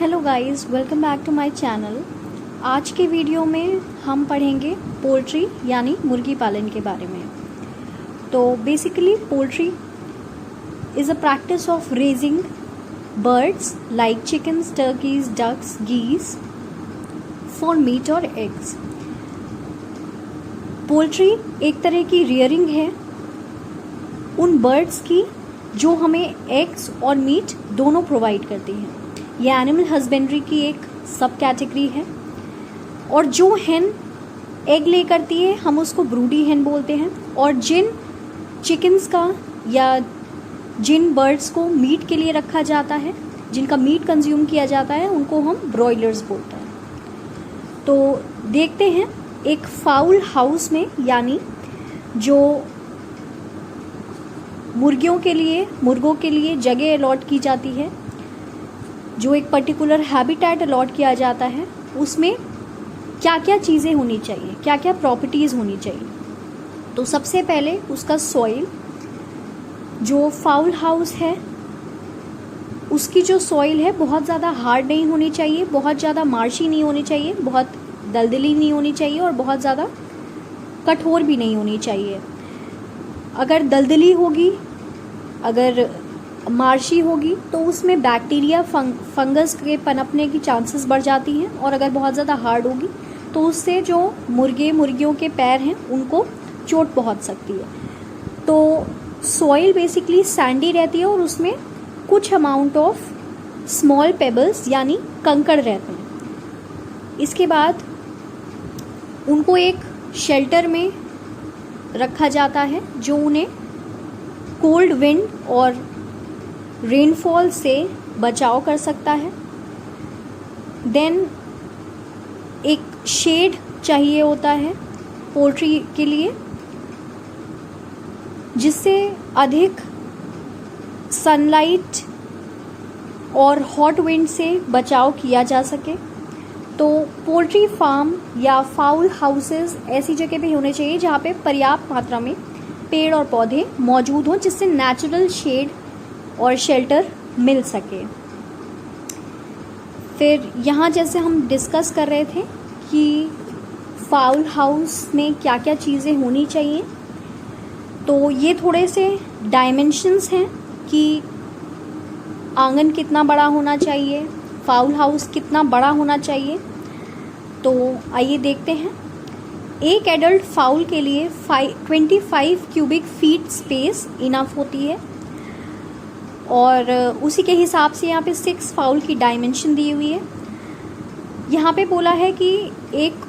Hello guys, welcome back to my channel. आज के video में हम पढ़ेंगे पोल्ट्री यानी मुर्गी पालन के बारे में। तो basically poultry is a practice of raising birds like chickens, turkeys, ducks, geese for meat और एग्स। पोल्ट्री एक तरह की रियरिंग है उन बर्ड्स की जो हमें एग्स और मीट दोनों प्रोवाइड करती हैं। ये एनिमल हस्बेंड्री की एक सब कैटेगरी है। और जो hen एग ले करती है हम उसको ब्रूडी hen बोलते हैं, और जिन चिकन्स का या जिन बर्ड्स को मीट के लिए रखा जाता है, जिनका मीट कंज्यूम किया जाता है, उनको हम ब्रॉयलर्स बोलते हैं। तो देखते हैं एक फाउल हाउस में, यानी जो मुर्गों के लिए जगह अलॉट की जाती है, जो एक पर्टिकुलर हैबिटेट अलॉट किया जाता है, उसमें क्या क्या चीज़ें होनी चाहिए, क्या क्या प्रॉपर्टीज़ होनी चाहिए। तो सबसे पहले उसका सॉइल, जो फाउल हाउस है उसकी जो सॉइल है बहुत ज़्यादा हार्ड नहीं होनी चाहिए, बहुत ज़्यादा मार्शी नहीं होनी चाहिए, बहुत दलदली नहीं होनी चाहिए और बहुत ज़्यादा कठोर भी नहीं होनी चाहिए। अगर दलदली होगी, अगर मार्शी होगी तो उसमें बैक्टीरिया फंगस के पनपने की चांसेस बढ़ जाती हैं, और अगर बहुत ज़्यादा हार्ड होगी तो उससे जो मुर्गियों के पैर हैं उनको चोट पहुंच सकती है। तो सॉइल बेसिकली सैंडी रहती है और उसमें कुछ अमाउंट ऑफ स्मॉल पेबल्स यानी कंकड़ रहते हैं। इसके बाद उनको एक शेल्टर में रखा जाता है जो उन्हें कोल्ड विंड और रेनफॉल से बचाव कर सकता है। देन एक शेड चाहिए होता है पोल्ट्री के लिए, जिससे अधिक सनलाइट और हॉट विंड से बचाव किया जा सके। तो पोल्ट्री फार्म या फाउल हाउसेस ऐसी जगह पे होने चाहिए जहाँ पे पर्याप्त मात्रा में पेड़ और पौधे मौजूद हों, जिससे नेचुरल शेड और शेल्टर मिल सके। फिर यहाँ जैसे हम डिस्कस कर रहे थे कि फाउल हाउस में क्या क्या चीज़ें होनी चाहिए, तो ये थोड़े से डायमेंशंस हैं कि आंगन कितना बड़ा होना चाहिए, फाउल हाउस कितना बड़ा होना चाहिए। तो आइए देखते हैं। एक एडल्ट फाउल के लिए 25 क्यूबिक फीट स्पेस इनफ होती है, और उसी के हिसाब से यहाँ पे 6 फाउल की डायमेंशन दी हुई है। यहाँ पे बोला है कि एक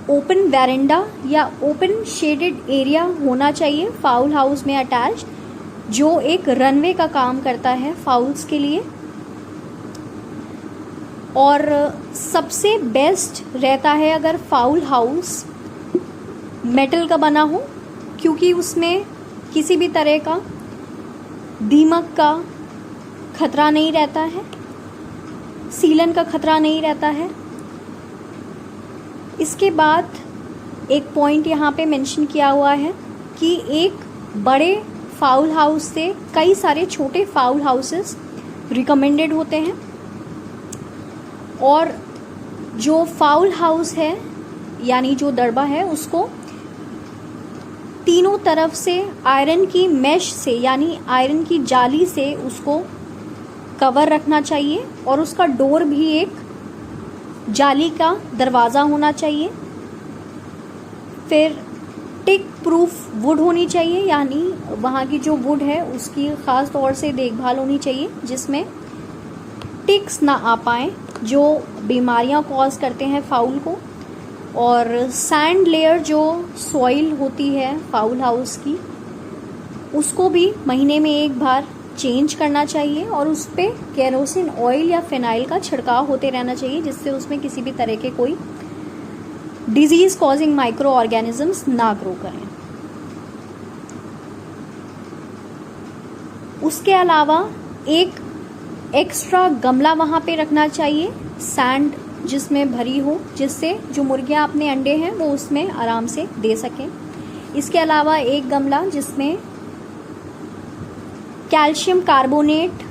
ओपन वेरेंडा या ओपन शेडेड एरिया होना चाहिए फाउल हाउस में अटैच, जो एक रनवे का काम करता है फाउल्स के लिए। और सबसे बेस्ट रहता है अगर फाउल हाउस मेटल का बना हो, क्योंकि उसमें किसी भी तरह का दीमक का खतरा नहीं रहता है, सीलन का खतरा नहीं रहता है। इसके बाद एक पॉइंट यहाँ पे मेंशन किया हुआ है कि एक बड़े फाउल हाउस से कई सारे छोटे फाउल हाउसेस रिकमेंडेड होते हैं, और जो फाउल हाउस है यानी जो दड़बा है उसको तीनों तरफ से आयरन की मैश से यानी आयरन की जाली से उसको कवर रखना चाहिए, और उसका डोर भी एक जाली का दरवाज़ा होना चाहिए। फिर टिक प्रूफ वुड होनी चाहिए, यानी वहाँ की जो वुड है उसकी ख़ास तौर से देखभाल होनी चाहिए, जिसमें टिक्स ना आ पाएँ जो बीमारियाँ कॉज करते हैं फाउल को। और सैंड लेयर जो सॉइल होती है फाउल हाउस की, उसको भी महीने में एक बार चेंज करना चाहिए, और उस पर केरोसिन ऑयल या फिनाइल का छिड़काव होते रहना चाहिए, जिससे उसमें किसी भी तरह के कोई डिजीज कॉजिंग माइक्रो ऑर्गेनिजम्स ना ग्रो करें। उसके अलावा एक एक्स्ट्रा गमला वहाँ पे रखना चाहिए सैंड जिसमें भरी हो, जिससे जो मुर्गियाँ अपने अंडे हैं वो उसमें आराम से दे सकें। इसके अलावा एक गमला जिसमें कैल्शियम कार्बोनेट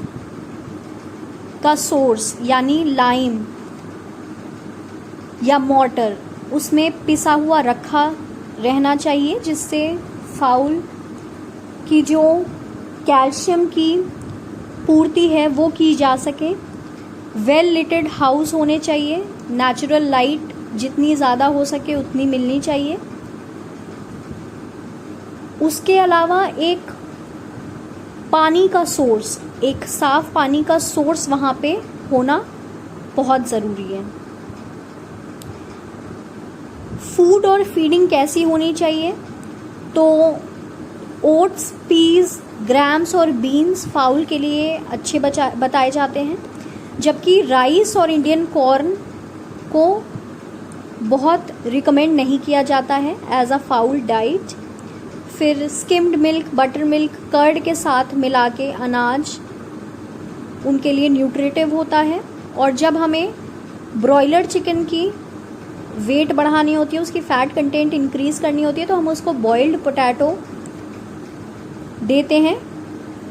का सोर्स यानी लाइम या मॉर्टर उसमें पिसा हुआ रखा रहना चाहिए, जिससे फाउल की जो कैल्शियम की पूर्ति है वो की जा सके। वेल लिटेड हाउस होने चाहिए, नेचुरल लाइट जितनी ज़्यादा हो सके उतनी मिलनी चाहिए। उसके अलावा एक पानी का सोर्स, एक साफ पानी का सोर्स वहाँ पे होना बहुत ज़रूरी है। फूड और फीडिंग कैसी होनी चाहिए, तो ओट्स, पीज, ग्राम्स और बीन्स फाउल के लिए अच्छे बताए जाते हैं, जबकि राइस और इंडियन कॉर्न को बहुत रिकमेंड नहीं किया जाता है एज अ फाउल डाइट। फिर skimmed milk, butter milk, curd के साथ मिला के अनाज उनके लिए न्यूट्रिटिव होता है। और जब हमें ब्रॉयलर चिकन की वेट बढ़ानी होती है, उसकी फैट कंटेंट इंक्रीज करनी होती है, तो हम उसको बॉइल्ड पोटैटो देते हैं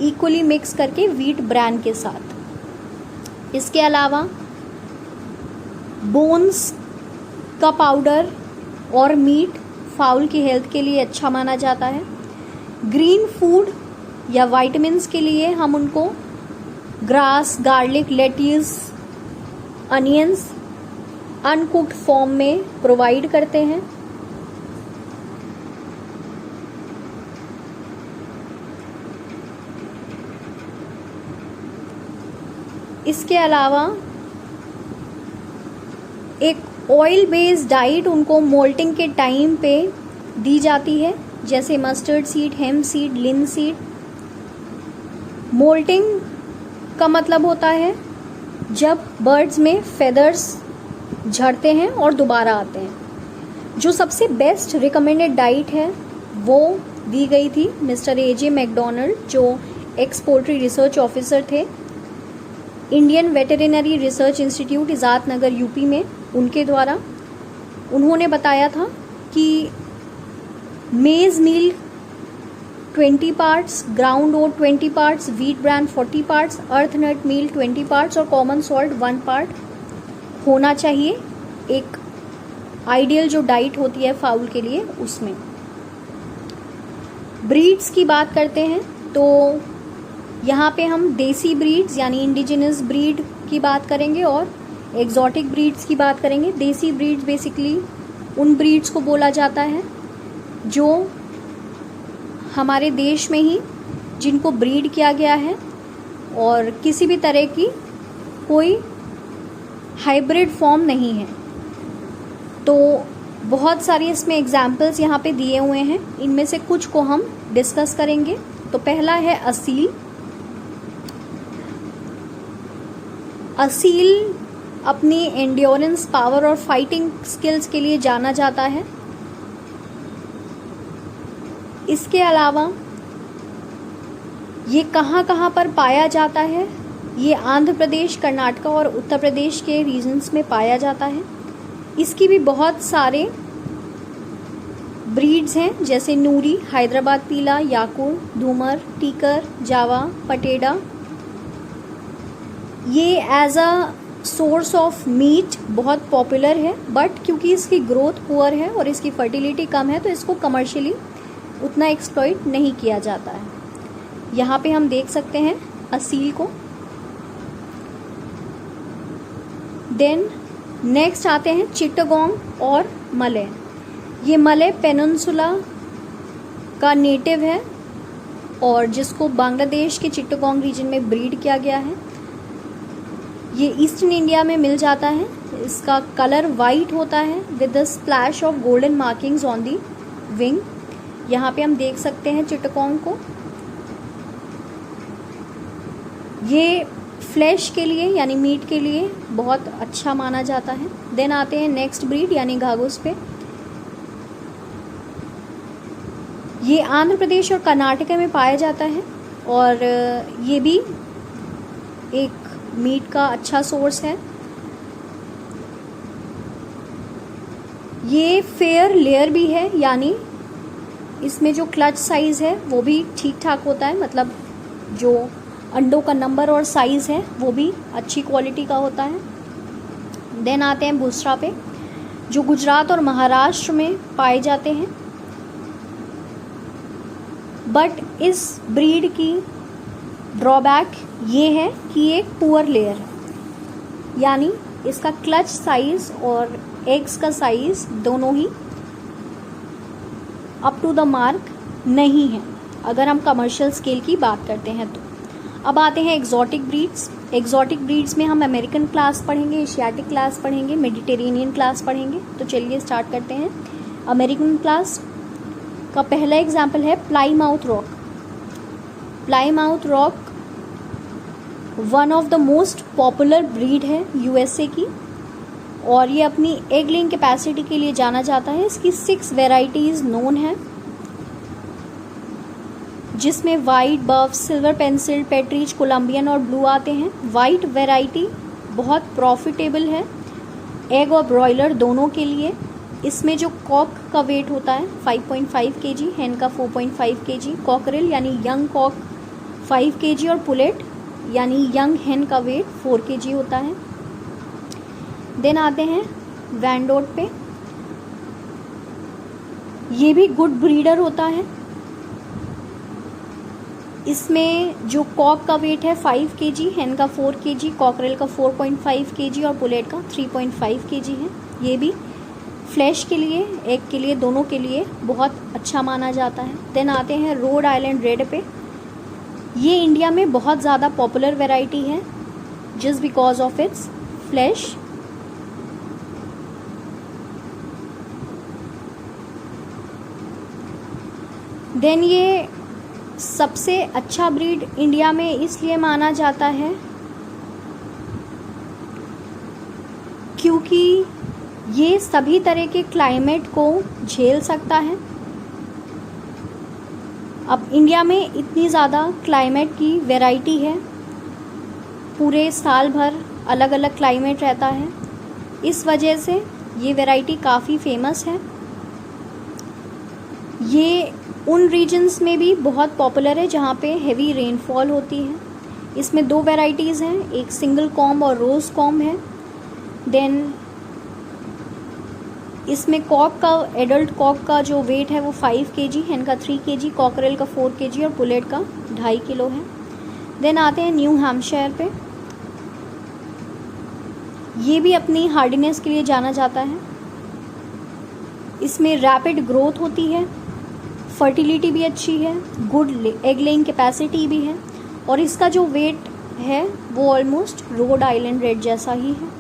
इक्वली मिक्स करके व्हीट ब्रैन के साथ। इसके अलावा बोन्स का पाउडर और मीट फाउल की हेल्थ के लिए अच्छा माना जाता है। ग्रीन फूड या वाइटामिन्स के लिए हम उनको grass, garlic, lettuce, onions uncooked form में प्रोवाइड करते हैं। इसके अलावा एक ऑयल बेस्ड डाइट उनको मोल्टिंग के टाइम पे दी जाती है, जैसे मस्टर्ड सीड, हेम्प सीड, लिन सीड। मोल्टिंग का मतलब होता है जब बर्ड्स में फेदर्स झड़ते हैं और दोबारा आते हैं। जो सबसे बेस्ट रिकमेंडेड डाइट है वो दी गई थी मिस्टर AJ मैकडोनाल्ड, जो एक्स पोल्ट्री रिसर्च ऑफिसर थे इंडियन वेटेरिनरी रिसर्च इंस्टीट्यूट इजात नगर यूपी में, उनके द्वारा। उन्होंने बताया था कि मेज मील 20 पार्ट्स, ग्राउंड ओट 20 पार्ट्स, व्हीट ब्रैन 40 पार्ट्स, अर्थनट मील 20 पार्ट्स और कॉमन सॉल्ट 1 पार्ट होना चाहिए एक आइडियल जो डाइट होती है फाउल के लिए उसमें। ब्रीड्स की बात करते हैं तो यहाँ पे हम देसी ब्रीड्स यानी इंडिजिनस ब्रीड की बात करेंगे और एग्जॉटिक ब्रीड्स की बात करेंगे। देसी ब्रीड्स बेसिकली उन ब्रीड्स को बोला जाता है जो हमारे देश में ही जिनको ब्रीड किया गया है और किसी भी तरह की कोई हाइब्रिड फॉर्म नहीं है। तो बहुत सारी इसमें एग्जाम्पल्स यहाँ पे दिए हुए हैं, इनमें से कुछ को हम डिस्कस करेंगे। तो पहला है असील। असील अपनी एंड्योरेंस, पावर और फाइटिंग स्किल्स के लिए जाना जाता है। इसके अलावा ये कहाँ कहाँ पर पाया जाता है, ये आंध्र प्रदेश, कर्नाटक और उत्तर प्रदेश के रीजन्स में पाया जाता है। इसकी भी बहुत सारे ब्रीड्स हैं, जैसे नूरी, हैदराबाद पीला, याकुर, धूमर, टीकर, जावा, पटेडा। ये as a source of meat बहुत पॉपुलर है, बट क्योंकि इसकी ग्रोथ पुअर है और इसकी फर्टिलिटी कम है तो इसको कमर्शियली उतना एक्सप्लॉइट नहीं किया जाता है। यहाँ पे हम देख सकते हैं असील को। देन नेक्स्ट आते हैं चिट्टागोंग और मलय। ये मलय पेनिनसुला का नेटिव है और जिसको बांग्लादेश के चिट्टागोंग रीजन में ब्रीड किया गया है। ये ईस्टर्न इंडिया में मिल जाता है। इसका कलर वाइट होता है with the splash of golden markings on the wing. यहाँ पे हम देख सकते हैं चिट्टागोंग को। ये फ्लैश के लिए यानी मीट के लिए बहुत अच्छा माना जाता है। देन आते हैं नेक्स्ट ब्रीड यानी घाघोस पे। ये आंध्र प्रदेश और कर्नाटक में पाया जाता है और ये भी एक मीट का अच्छा सोर्स है। ये फेयर लेयर भी है, यानी इसमें जो क्लच साइज है वो भी ठीक ठाक होता है, मतलब जो अंडों का नंबर और साइज़ है वो भी अच्छी क्वालिटी का होता है। देन आते हैं बुसरा पे, जो गुजरात और महाराष्ट्र में पाए जाते हैं। बट इस ब्रीड की ड्रॉबैक ये है कि एक पुअर लेयर है, यानी इसका क्लच साइज और एग्स का साइज दोनों ही अप टू द मार्क नहीं है अगर हम कमर्शियल स्केल की बात करते हैं तो। अब आते हैं एग्जॉटिक ब्रीड्स। एग्जॉटिक ब्रीड्स में हम अमेरिकन क्लास पढ़ेंगे, एशियाटिक क्लास पढ़ेंगे, मेडिटेरेनियन क्लास पढ़ेंगे। तो चलिए स्टार्ट करते हैं। अमेरिकन क्लास का पहला एग्जाम्पल है Plymouth rock. Plymouth rock one of the most popular breed है यूएसए की, और ये अपनी एग लेइंग कैपेसिटी के लिए जाना जाता है। इसकी 6 वेराइटीज़ नोन है, जिसमें वाइट, बफ, सिल्वर पेंसिल, पेट्रीज, कोलंबियन और ब्लू आते हैं। वाइट वैरायटी बहुत प्रॉफिटेबल है एग और ब्रॉयलर दोनों के लिए। इसमें जो कॉक का वेट होता है 5.5 kg, हैन का 4.5 kg, कॉकरेल यानी यंग कॉक 5 kg और पुलेट यानी यंग हैन का वेट 4 kg होता है। देन आते हैं वैंडोट पे, ये भी गुड ब्रीडर होता है। इसमें जो कॉक का वेट है 5 kg, हैन का 4 kg, कॉकरेल का 4.5 kg और पुलेट का 3.5 kg है। ये भी फ्लैश के लिए, एग के लिए, दोनों के लिए बहुत अच्छा माना जाता है। देन आते हैं रोड आइलैंड रेड पे। ये इंडिया में बहुत ज़्यादा पॉपुलर वैरायटी है just because of its flesh. Then ये सबसे अच्छा ब्रीड इंडिया में इसलिए माना जाता है क्योंकि ये सभी तरह के क्लाइमेट को झेल सकता है। अब इंडिया में इतनी ज़्यादा क्लाइमेट की वैरायटी है, पूरे साल भर अलग अलग क्लाइमेट रहता है, इस वजह से ये वैरायटी काफ़ी फेमस है। ये उन रीजन्स में भी बहुत पॉपुलर है जहाँ पे हेवी रेनफॉल होती है। इसमें 2 वैरायटीज़ हैं, एक सिंगल कॉम्ब और रोज़ कॉम्ब है। देन इसमें कॉक का, एडल्ट कॉक का जो वेट है वो 5 kg, हैन का 3 kg, कॉकरेल का 4 kg और पुलेट का 2.5 किलो है। देन आते हैं न्यू हैम्पशायर पे। ये भी अपनी हार्डीनेस के लिए जाना जाता है। इसमें रैपिड ग्रोथ होती है, फर्टिलिटी भी अच्छी है, गुड एग लेइंग कैपेसिटी भी है, और इसका जो वेट है वो ऑलमोस्ट रोड आइलैंड रेड जैसा ही है।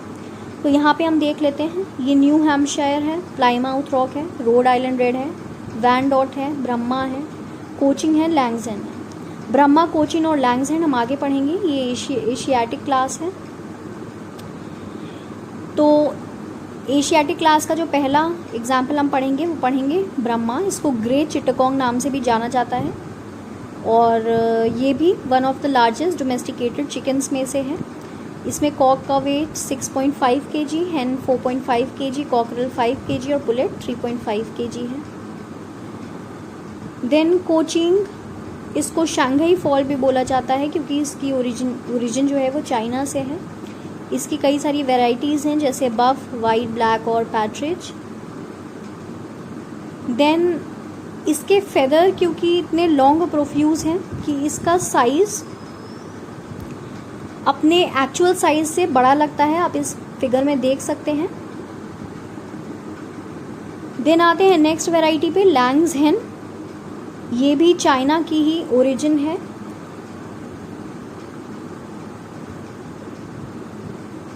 तो यहाँ पे हम देख लेते हैं, ये न्यू हैम्पशायर है, प्लाईमाउथ रॉक है, रोड आइलैंड रेड है, वैंडोट है, ब्रह्मा है, कोचिंग है, लैंग्सहेन है। ब्रह्मा, कोचिन और लैंग्सहेन हम आगे पढ़ेंगे, ये एशियाटिक क्लास है। तो एशियाटिक क्लास का जो पहला एग्जाम्पल हम पढ़ेंगे वो पढ़ेंगे ब्रह्मा। इसको ग्रे चिटगोंग नाम से भी जाना जाता है, और ये भी one of the largest domesticated chickens में से है। इसमें कॉक का वेट 6.5 kg, हैन 4.5 kg, कॉकरेल 5 kg और पुलेट 3.5 kg है। देन कोचिंग, इसको शंघाई फॉल भी बोला जाता है क्योंकि इसकी ओरिजिन जो है वो चाइना से है। इसकी कई सारी वैरायटीज़ हैं जैसे बफ, वाइट, ब्लैक और पैट्रिज। देन इसके फेदर क्योंकि इतने लॉन्ग प्रोफ्यूज हैं कि इसका साइज़ अपने एक्चुअल साइज से बड़ा लगता है, आप इस फिगर में देख सकते हैं। देन आते हैं नेक्स्ट वैरायटी पे, लैंग्सहेन। ये भी चाइना की ही ओरिजिन है।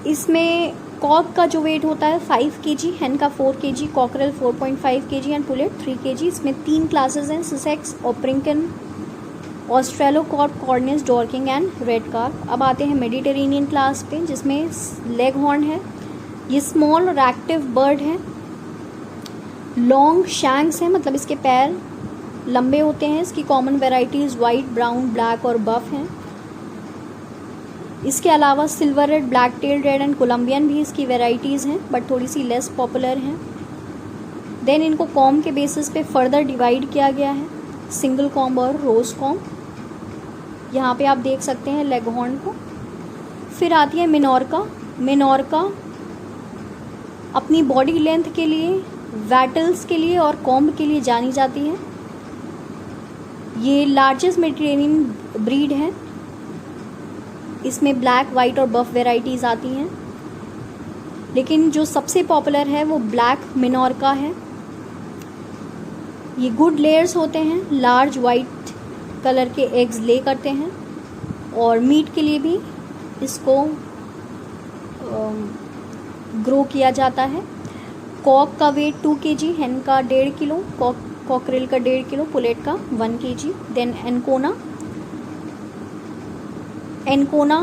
इसमें कॉक का जो वेट होता है 5 kg, हैन का 4 kg, cockerel 4.5 kg and pullet 3 kg। इसमें 3 क्लासेस हैं, Sussex, Orpington, Australorp, Cornish, Dorking and red cap. अब आते हैं मेडिटेरेनियन क्लास पे, जिसमें लेग हॉर्न है। ये स्मॉल और एक्टिव बर्ड है, लॉन्ग शैंक्स है, मतलब इसके पैर लंबे होते हैं। इसकी common varieties white, brown, black और बफ हैं। इसके अलावा silver red, black tail red and Columbian भी इसकी वेराइटीज़ हैं, बट थोड़ी सी लेस पॉपुलर हैं। देन इनको कॉम्ब के बेसिस पे फर्दर डिवाइड किया गया है, सिंगल कॉम्ब और रोज कॉम्ब। यहाँ पे आप देख सकते हैं लेगहॉर्न को। फिर आती है मिनोरका। मिनोरका अपनी बॉडी लेंथ के लिए, वैटल्स के लिए और कॉम्ब के लिए जानी जाती है। ये लार्जेस्ट मेडिटेरेनियन ब्रीड है। इसमें ब्लैक, वाइट और बफ वेराइटीज़ आती हैं, लेकिन जो सबसे पॉपुलर है वो ब्लैक मिनोरका है। ये गुड लेयर्स होते हैं, लार्ज वाइट कलर के एग्स ले करते हैं और मीट के लिए भी इसको ग्रो किया जाता है। कॉक का वेट 2 kg, हेन का 1.5 किलो, कॉकरेल का 1.5 किलो, पुलेट का 1 kg। देन एनकोना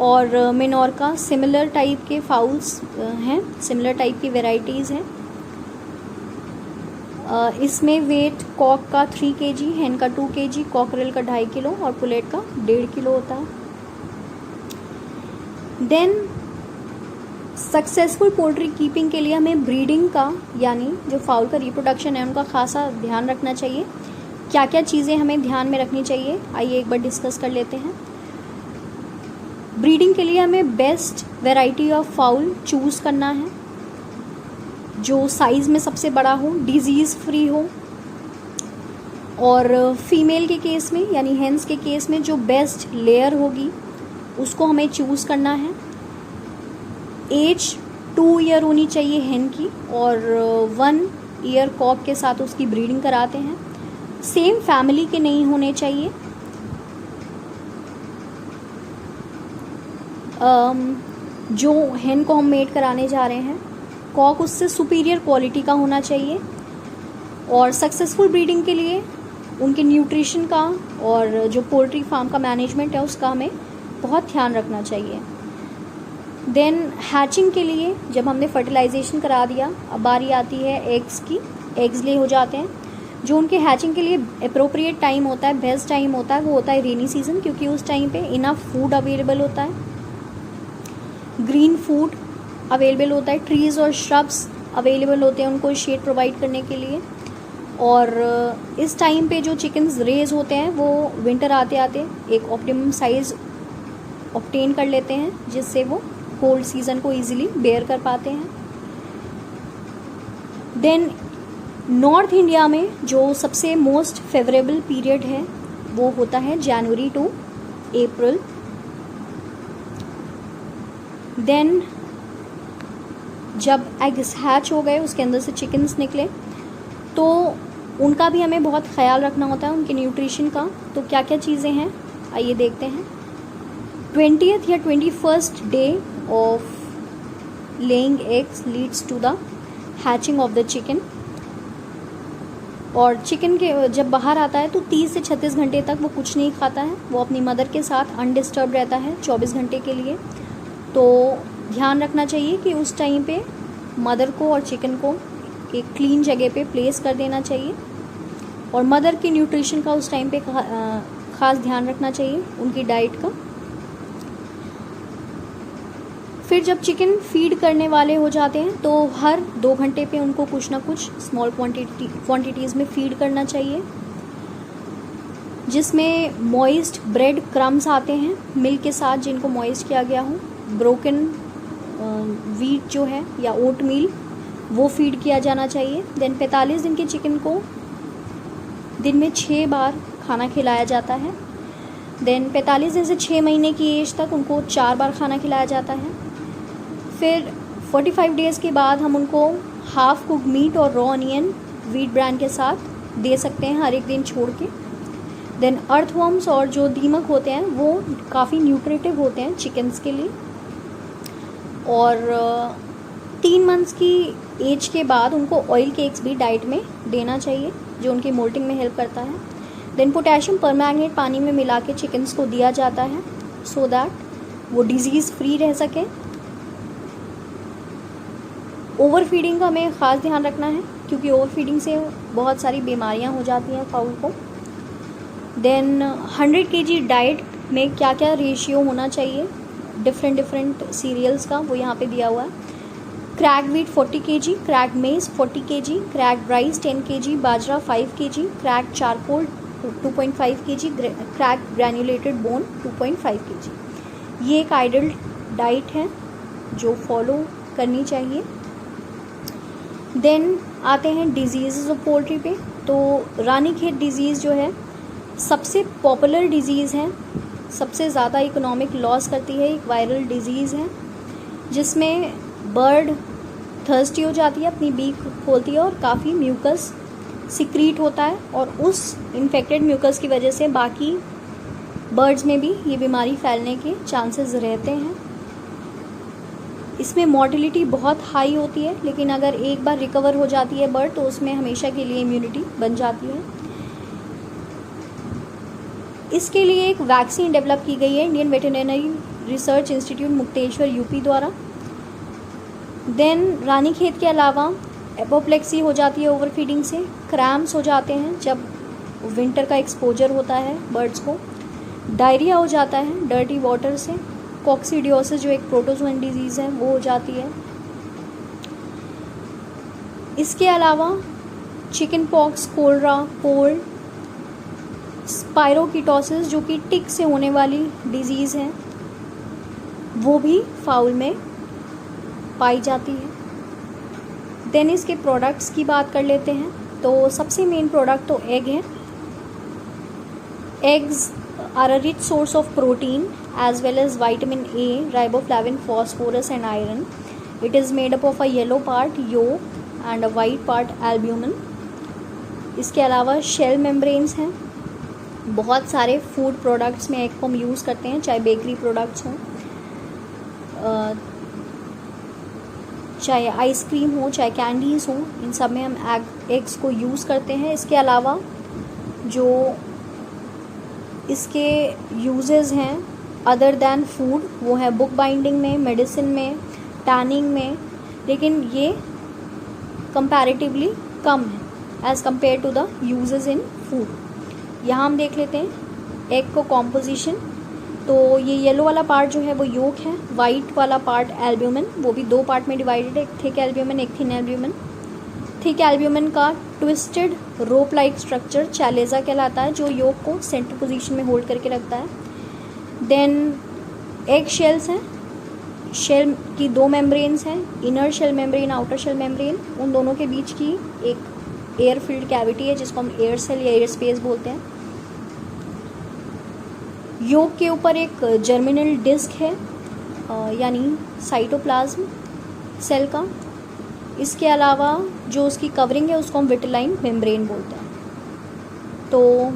और मिनोरका सिमिलर टाइप के फाउल्स हैं, सिमिलर टाइप की वेराइटीज़ हैं। इसमें वेट कॉक का 3 kg, हेन का 2 kg, कॉकरेल का 2.5 किलो और पुलेट का 1.5 किलो होता है। देन सक्सेसफुल पोल्ट्री कीपिंग के लिए हमें ब्रीडिंग का, यानी जो फाउल का रिप्रोडक्शन है उनका खासा ध्यान रखना चाहिए। क्या क्या चीज़ें हमें ध्यान में रखनी चाहिए, आइए एक बार डिस्कस कर लेते हैं। ब्रीडिंग के लिए हमें best variety of foul choose करना है, जो साइज़ में सबसे बड़ा हो, डिजीज़ फ्री हो, और फीमेल के केस में यानी हेंस के केस में जो बेस्ट लेयर होगी उसको हमें चूज़ करना है। एज 2 ईयर होनी चाहिए हेन की और 1 ईयर कॉक के साथ उसकी ब्रीडिंग कराते हैं। सेम फैमिली के नहीं होने चाहिए। जो हेन को हम मेट कराने जा रहे हैं, कॉक उससे सुपीरियर क्वालिटी का होना चाहिए। और सक्सेसफुल ब्रीडिंग के लिए उनके न्यूट्रिशन का और जो पोल्ट्री फार्म का मैनेजमेंट है उसका हमें बहुत ध्यान रखना चाहिए। देन हैचिंग के लिए जब हमने फर्टिलाइजेशन करा दिया, अब बारी आती है एग्स की। एग्स ले हो जाते हैं। जो उनके हैचिंग के लिए अप्रोप्रिएट टाइम होता है, बेस्ट टाइम होता है, वो होता है रेनी सीजन, क्योंकि उस टाइम पे इनफ फूड अवेलेबल होता है, ग्रीन फूड अवेलेबल होता है, ट्रीज़ और श्रब्स अवेलेबल होते हैं उनको शेड प्रोवाइड करने के लिए। और इस टाइम पे जो चिकन्स रेज होते हैं वो विंटर आते आते एक ऑप्टिमम साइज़ ऑब्टेन कर लेते हैं, जिससे वो कोल्ड सीज़न को इजीली बेयर कर पाते हैं। देन नॉर्थ इंडिया में जो सबसे मोस्ट फेवरेबल पीरियड है वो होता है जनवरी टू अप्रैल। देन जब एग्स हैच हो गए, उसके अंदर से चिकन्स निकले, तो उनका भी हमें बहुत ख्याल रखना होता है, उनके न्यूट्रिशन का। तो क्या क्या चीज़ें हैं आइए देखते हैं। 20th या 21st day of laying eggs leads to the hatching of the chicken. और चिकन के जब बाहर आता है तो 30 से 36 घंटे तक वो कुछ नहीं खाता है, वो अपनी मदर के साथ अनडिस्टर्ब रहता है 24 घंटे के लिए। तो ध्यान रखना चाहिए कि उस टाइम पे मदर को और चिकन को एक क्लीन जगह पे प्लेस कर देना चाहिए, और मदर की न्यूट्रिशन का उस टाइम पे ख़ास ध्यान रखना चाहिए, उनकी डाइट का। फिर जब चिकन फीड करने वाले हो जाते हैं तो हर 2 घंटे पे उनको कुछ ना कुछ स्मॉल क्वांटिटीज़ में फीड करना चाहिए, जिसमें मॉइस्ट ब्रेड क्रम्स आते हैं मिल्क के साथ, जिनको मॉइस्ट किया गया हो। ब्रोकन वीट जो है या ओट मील, वो फीड किया जाना चाहिए। देन 45 दिन के चिकन को दिन में 6 बार खाना खिलाया जाता है। देन 45 दिन से 6 महीने की एज तक उनको 4 बार खाना खिलाया जाता है। फिर 45 डेज़ के बाद हम उनको हाफ कुक मीट और रॉ अनियन वीट ब्रांड के साथ दे सकते हैं हर एक दिन छोड़ के। देन अर्थवर्म्स और जो दीमक होते हैं वो काफ़ी न्यूट्रिटिव होते हैं चिकन्स के लिए। और 3 मंथ्स की एज के बाद उनको ऑयल केक्स भी डाइट में देना चाहिए, जो उनकी मोल्टिंग में हेल्प करता है। देन पोटेशियम परमैंगनेट पानी में मिला के चिकन्स को दिया जाता है, सो दैट वो डिजीज़ फ्री रह सकें। ओवर फीडिंग का हमें ख़ास ध्यान रखना है, क्योंकि ओवर फीडिंग से बहुत सारी बीमारियां हो जाती हैं फाउल को। देन 100 kg डाइट में क्या क्या रेशियो होना चाहिए डिफरेंट सीरियल्स का, वो यहाँ पे दिया हुआ है। क्रैक्ड व्हीट 40 kg, क्रैक्ड मेज 40 kg, क्रैक्ड राइस 10 kg, बाजरा 5 kg, cracked charcoal 2.5 kg, crack granulated bone 2.5 kg। ये एक आइडियल डाइट है जो फॉलो करनी चाहिए। देन आते हैं डिजीज़ ऑफ पोल्ट्री पे। तो रानीखेत डिज़ीज़ जो है सबसे पॉपुलर डिज़ीज़ है, सबसे ज़्यादा इकोनॉमिक लॉस करती है, एक वायरल डिज़ीज़ है जिसमें बर्ड थर्स्टी हो जाती है, अपनी बीक खोलती है और काफ़ी म्यूकस सिक्रीट होता है, और उस इन्फेक्टेड म्यूकस की वजह से बाकी बर्ड्स में भी ये बीमारी फैलने के चांसेस रहते हैं। इसमें मॉर्टिलिटी बहुत हाई होती है, लेकिन अगर एक बार रिकवर हो जाती है बर्ड तो उसमें हमेशा के लिए इम्यूनिटी बन जाती है। इसके लिए एक वैक्सीन डेवलप की गई है Indian veterinary research institute Mukteshwar UP द्वारा। देन रानीखेत के अलावा एपोप्लेक्सी हो जाती है ओवरफीडिंग से, क्रैम्प्स हो जाते हैं जब विंटर का एक्सपोजर होता है बर्ड्स को, डायरिया हो जाता है डर्टी वाटर से, कॉक्सीडियोसिस जो एक प्रोटोजोअन डिजीज़ है वो हो जाती है। इसके अलावा चिकन पॉक्स, कोलरा, कोल्ड, स्पाइरोकीटोसिस जो कि टिक से होने वाली डिजीज़ है वो भी फाउल में पाई जाती है। देन इसके प्रोडक्ट्स की बात कर लेते हैं। तो सबसे मेन प्रोडक्ट तो एग है। Eggs are a rich source of protein as well as vitamin A, riboflavin, phosphorus and iron. It is made up of a yellow part yolk and a white part albumin. इसके अलावा shell membranes हैं। बहुत सारे food products में egg को हम use करते हैं, चाहे बेकरी प्रोडक्ट्स हों, चाहे आइसक्रीम हो, चाहे कैंडीज़ हो, इन सब में हम एग्स को यूज़ करते हैं। इसके अलावा जो इसके यूजेस हैं अदर दैन फूड वो है बुक बाइंडिंग में, मेडिसिन में, टैनिंग में, लेकिन ये कंपैरेटिवली कम है as compared to the uses in food. यहाँ हम देख लेते हैं एग को कॉम्पोजिशन। तो ये येलो वाला पार्ट जो है वो योक है, वाइट वाला पार्ट एल्ब्यूमिन, वो भी दो पार्ट में डिवाइडेड है, एक थिक एल्ब्यूमिन, एक थिन एल्ब्यूमिन। थिक एल्ब्यूमिन का ट्विस्टेड रोप लाइक स्ट्रक्चर चैलेजा कहलाता है जो योक को सेंटर पोजीशन में होल्ड करके रखता है। देन एग शेल्स हैं, शेल की दो मेम्ब्रेन्स हैं, inner shell membrane, outer shell membrane, उन दोनों के बीच की एक एयर फिल्ड कैविटी है जिसको हम एयर सेल या एयर स्पेस बोलते हैं। योक के ऊपर एक जर्मिनल डिस्क है यानी साइटोप्लाज्म सेल का। इसके अलावा जो उसकी कवरिंग है उसको हम विटिलाइन मेम्ब्रेन बोलते हैं। तो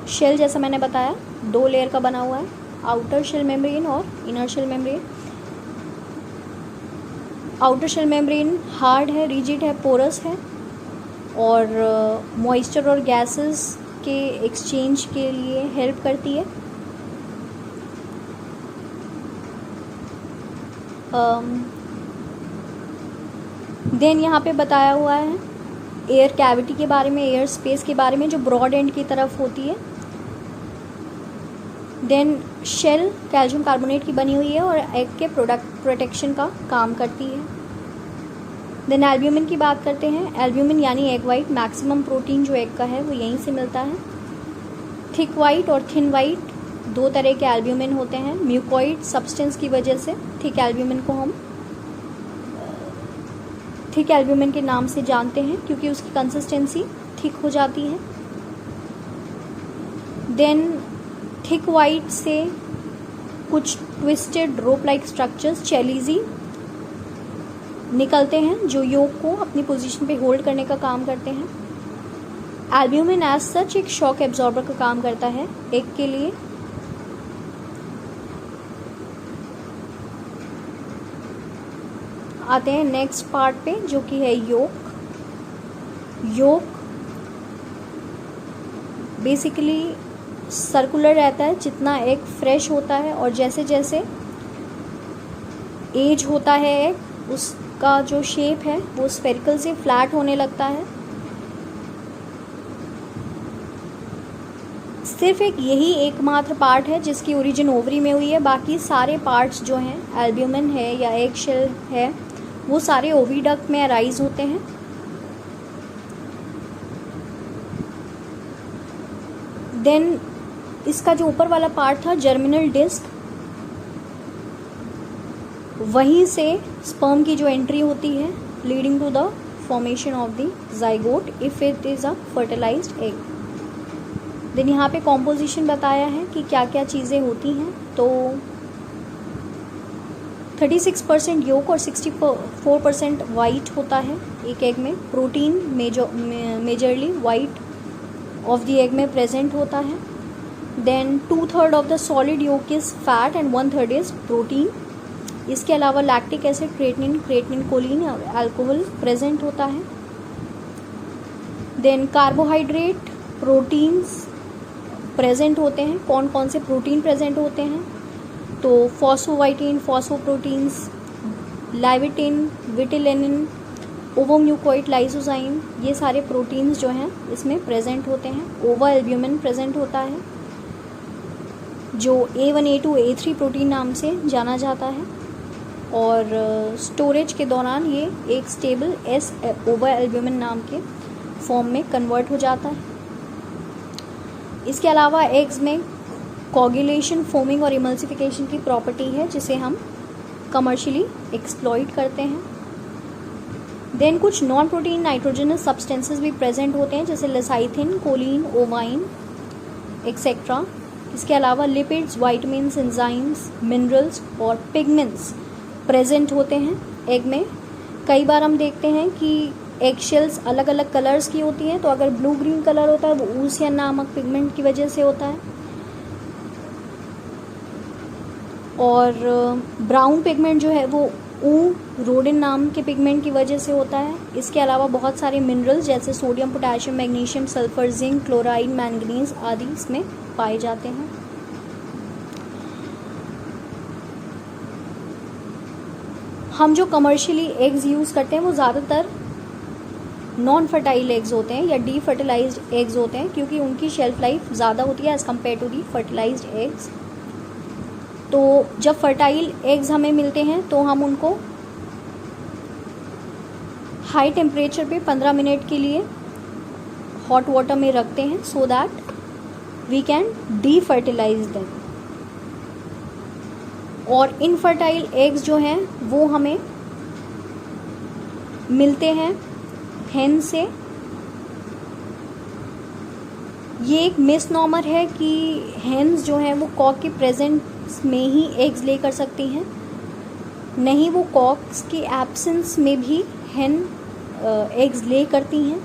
शेल जैसा मैंने बताया दो लेयर का बना हुआ है, आउटर शेल मेम्ब्रेन और inner shell membrane. Outer shell membrane hard है, रिजिड है, पोरस है और मॉइस्चर और गैसेस के एक्सचेंज के लिए हेल्प करती है। देन यहाँ पे बताया हुआ है एयर कैविटी के बारे में, एयर स्पेस के बारे में जो ब्रॉड एंड की तरफ होती है। देन शेल कैल्शियम कार्बोनेट की बनी हुई है और एग के प्रोटेक्शन का काम करती है। देन एल्ब्यूमिन की बात करते हैं। एल्ब्यूमिन यानी एग वाइट, मैक्सिमम प्रोटीन जो एग का है वो यहीं से मिलता है। थिक वाइट और थिन वाइट दो तरह के एल्ब्यूमिन होते हैं। म्यूकोइड सब्सटेंस की वजह से थिक एल्ब्यूमिन को हम थिक एल्ब्यूमिन के नाम से जानते हैं क्योंकि उसकी कंसिस्टेंसी थिक हो जाती है। देन थिक वाइट से कुछ ट्विस्टेड रोप लाइक स्ट्रक्चर्स चैलीजी निकलते हैं जो योक को अपनी पोजीशन पे होल्ड करने का काम करते हैं। एल्ब्यूमिन एज सच एक शॉक एब्जॉर्बर का काम करता है एग के लिए। आते हैं नेक्स्ट पार्ट पे जो कि है योक। योक बेसिकली सर्कुलर रहता है जितना एग फ्रेश होता है और जैसे जैसे एज होता है एग उसका जो शेप है वो स्फेरिकल से फ्लैट होने लगता है। सिर्फ एक यही एकमात्र पार्ट है जिसकी ओरिजिन ओवरी में हुई है, बाकी सारे पार्ट्स जो हैं एल्ब्यूमिन है या एग शेल है वो सारे ओविडक्ट में अराइज होते हैं। देन इसका जो ऊपर वाला पार्ट था जर्मिनल डिस्क, वहीं से स्पर्म की जो एंट्री होती है leading to the formation of the zygote if it is a fertilised egg. Then यहाँ पे कॉम्पोजिशन बताया है कि क्या क्या चीज़ें होती हैं। तो 36% योक और 64% वाइट होता है एक एग में। Protein majorly white of the egg में प्रेजेंट होता है। Then 2/3 of the solid yolk is fat and 1/3 is protein. इसके अलावा लैक्टिक एसिड, क्रेटिनिन, कोलिन और अल्कोहल प्रेजेंट होता है। देन कार्बोहाइड्रेट, प्रोटीन्स प्रेजेंट होते हैं। कौन कौन से प्रोटीन प्रेजेंट होते हैं? तो फॉस्फोवाइटिन, फॉस्फोप्रोटीन्स, लाइविटिन, विटिलिनिन, ओवोम्यूकोइड, लाइसोजाइम, ये सारे प्रोटीन्स जो हैं इसमें प्रेजेंट होते हैं। ओवा एल्ब्यूमिन प्रेजेंट होता है जो A1, A2, A3 प्रोटीन नाम से जाना जाता है। और स्टोरेज के दौरान ये एक स्टेबल एस ओवा एल्ब्यूमिन नाम के फॉर्म में कन्वर्ट हो जाता है। इसके अलावा एग्स में कोगुलेशन, फोमिंग और इमल्सिफिकेशन की प्रॉपर्टी है जिसे हम कमर्शियली एक्सप्लॉइट करते हैं। देन कुछ नॉन प्रोटीन नाइट्रोजनस सब्सटेंसेस भी प्रेजेंट होते हैं जैसे लेसाइथिन, कोलिन, ओवाइन एक्सेट्रा। इसके अलावा लिपिड्स, वाइटमिन्स, एंजाइम्स, मिनरल्स और पिगमेंट्स प्रेजेंट होते हैं एग में। कई बार हम देखते हैं कि एग शेल्स अलग अलग कलर्स की होती हैं, तो अगर ब्लू ग्रीन कलर होता है वो ऊसियन नामक पिगमेंट की वजह से होता है, और ब्राउन पिगमेंट जो है वो रोडिन नाम के पिगमेंट की वजह से होता है। इसके अलावा बहुत सारे मिनरल्स जैसे sodium, potassium, magnesium, sulphur, zinc, chloride, manganese आदि इसमें पाए जाते हैं। हम जो कमर्शियली एग्स यूज़ करते हैं वो ज़्यादातर नॉन फर्टाइल एग्स होते हैं या डी फर्टिलाइज्ड एग्स होते हैं, क्योंकि उनकी शेल्फ लाइफ ज़्यादा होती है as compared to the fertilised eggs. तो जब फर्टाइल एग्स हमें मिलते हैं तो हम उनको हाई टेम्परेचर पे 15 मिनट के लिए हॉट वाटर में रखते हैं so that we can defertilise them. और इनफर्टाइल एग्स जो हैं वो हमें मिलते हैं हेन से। ये एक मिसनॉमर है कि हेन्स जो हैं वो कॉक के प्रेजेंस में ही एग्स ले कर सकती हैं, नहीं, वो कॉक्स की एब्सेंस में भी हेन एग्स ले करती हैं।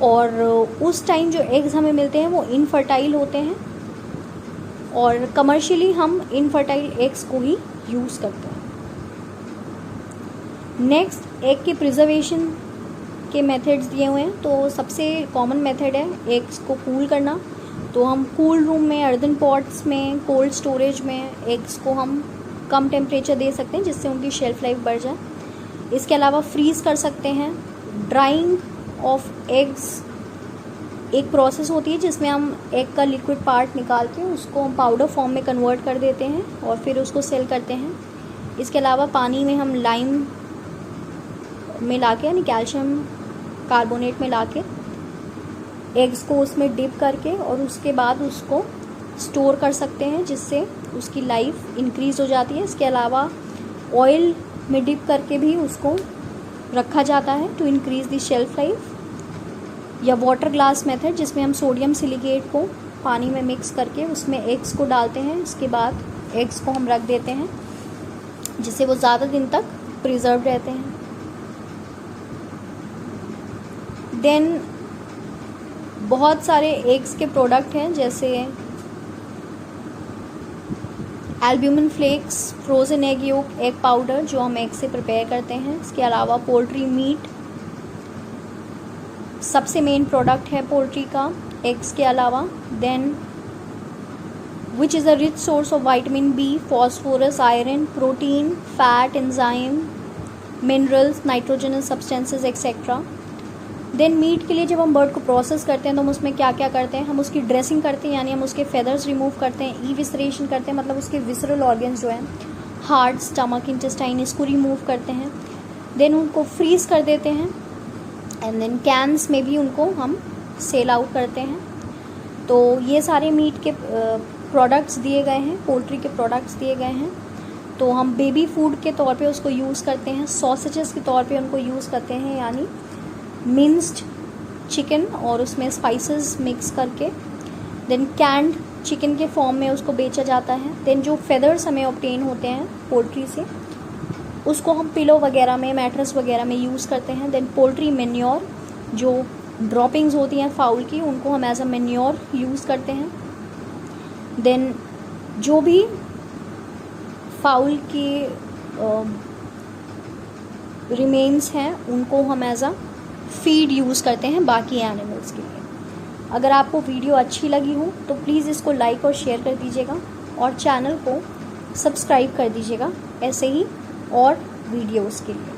और उस टाइम जो एग्स हमें मिलते हैं वो इनफर्टाइल होते हैं, और कमर्शियली हम इनफर्टाइल एग्स को ही यूज़ करते हैं। नेक्स्ट, एग के प्रिजर्वेशन के मेथड्स दिए हुए हैं। तो सबसे कॉमन मेथड है एग्स को कूल करना। तो हम कूल रूम में, अर्दन पॉट्स में, कोल्ड स्टोरेज में एग्स को हम कम टेम्परेचर दे सकते हैं जिससे उनकी शेल्फ लाइफ बढ़ जाए। इसके अलावा फ्रीज़ कर सकते हैं। ड्राइंग ऑफ एग्स एक प्रोसेस होती है जिसमें हम एग का लिक्विड पार्ट निकाल के उसको हम पाउडर फॉर्म में कन्वर्ट कर देते हैं और फिर उसको सेल करते हैं। इसके अलावा पानी में हम लाइम मिला के यानी कैल्शियम कार्बोनेट मिला के एग्स को उसमें डिप करके और उसके बाद उसको स्टोर कर सकते हैं जिससे उसकी लाइफ इंक्रीज़ हो जाती है। इसके अलावा ऑयल में डिप करके भी उसको रखा जाता है to increase the shelf life, या वाटर ग्लास मेथड जिसमें हम सोडियम सिलिकेट को पानी में मिक्स करके उसमें एग्स को डालते हैं। इसके बाद एग्स को हम रख देते हैं जिससे वो ज़्यादा दिन तक प्रिजर्व रहते हैं। देन बहुत सारे एग्स के प्रोडक्ट हैं जैसे albumin flakes, frozen egg yolk, egg powder जो हम एग से प्रिपेयर करते हैं। इसके अलावा पोल्ट्री मीट सबसे मेन प्रोडक्ट है पोल्ट्री का एग्स के अलावा। Then which is a rich source of vitamin B, phosphorus, iron, protein, fat, enzyme, minerals, nitrogenous substances etcetera. Then meat के लिए जब हम बर्ड को प्रोसेस करते हैं तो हम उसमें क्या क्या करते हैं, हम उसकी ड्रेसिंग करते हैं यानी हम उसके फेदर्स रिमूव करते हैं, ईविसरेशन करते हैं मतलब उसके विसरल ऑर्गन्स जो हैं हार्ट, स्टमक, इंटेस्टाइन इसको रिमूव करते हैं। देन उनको फ्रीज़ कर देते हैं एंड देन कैंस में भी उनको हम सेल आउट करते हैं। तो ये सारे मीट के प्रोडक्ट्स दिए गए हैं, पोल्ट्री के प्रोडक्ट्स दिए गए हैं। तो हम बेबी फूड के तौर पे उसको यूज़ करते हैं, सॉसेजेस के तौर पे उनको यूज़ करते हैं, यानी मिन्स्ड चिकन और उसमें स्पाइसेस मिक्स करके। देन कैंड चिकन के फॉर्म में उसको बेचा जाता है। देन जो फेदर्स हमें ऑब्टेन होते हैं पोल्ट्री से, उसको हम पिलो वगैरह में, मैट्रेस वगैरह में यूज़ करते हैं। देन पोल्ट्री मेन्योर, जो ड्रॉपिंग्स होती हैं फाउल की, उनको हम एज अ मेन्योर यूज़ करते हैं। देन जो भी फाउल की रिमेन्स हैं उनको हम एज अ फीड यूज़ करते हैं बाकी एनिमल्स के लिए। अगर आपको वीडियो अच्छी लगी हो तो प्लीज़ इसको लाइक और शेयर कर दीजिएगा और चैनल को सब्सक्राइब कर दीजिएगा ऐसे ही और वीडियोस के लिए।